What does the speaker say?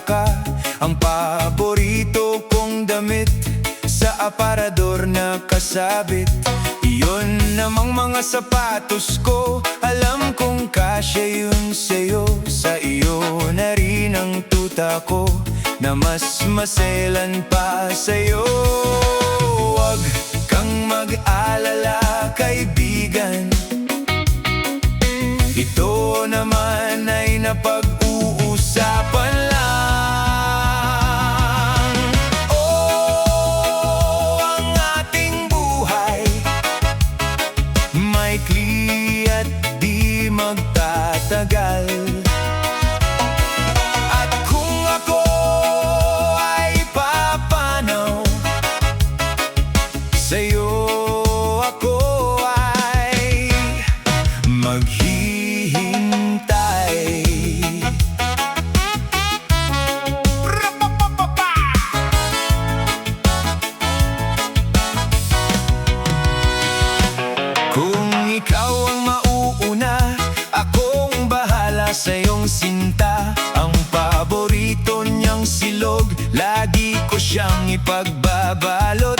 ka. Ang paborito kong damit sa aparador na kasabit. Iyon namang mga sapatos ko, alam kong kasya yun sa'yo. Sa iyo na rin ang tuta ko, na mas maselan pa sa'yo. Huwag kang mag-alala, kaibigan, ito naman ay napag-uusapan lang. Oh, ang ating buhay maikli at di magtatagal. At kung ako ay papanaw, sa'yo ako ay maghihintay. Kung ikaw ang mauuna, akong bahala sa iyong sinta. Ang paborito niyang silog, lagi ko siyang ipagbabalot.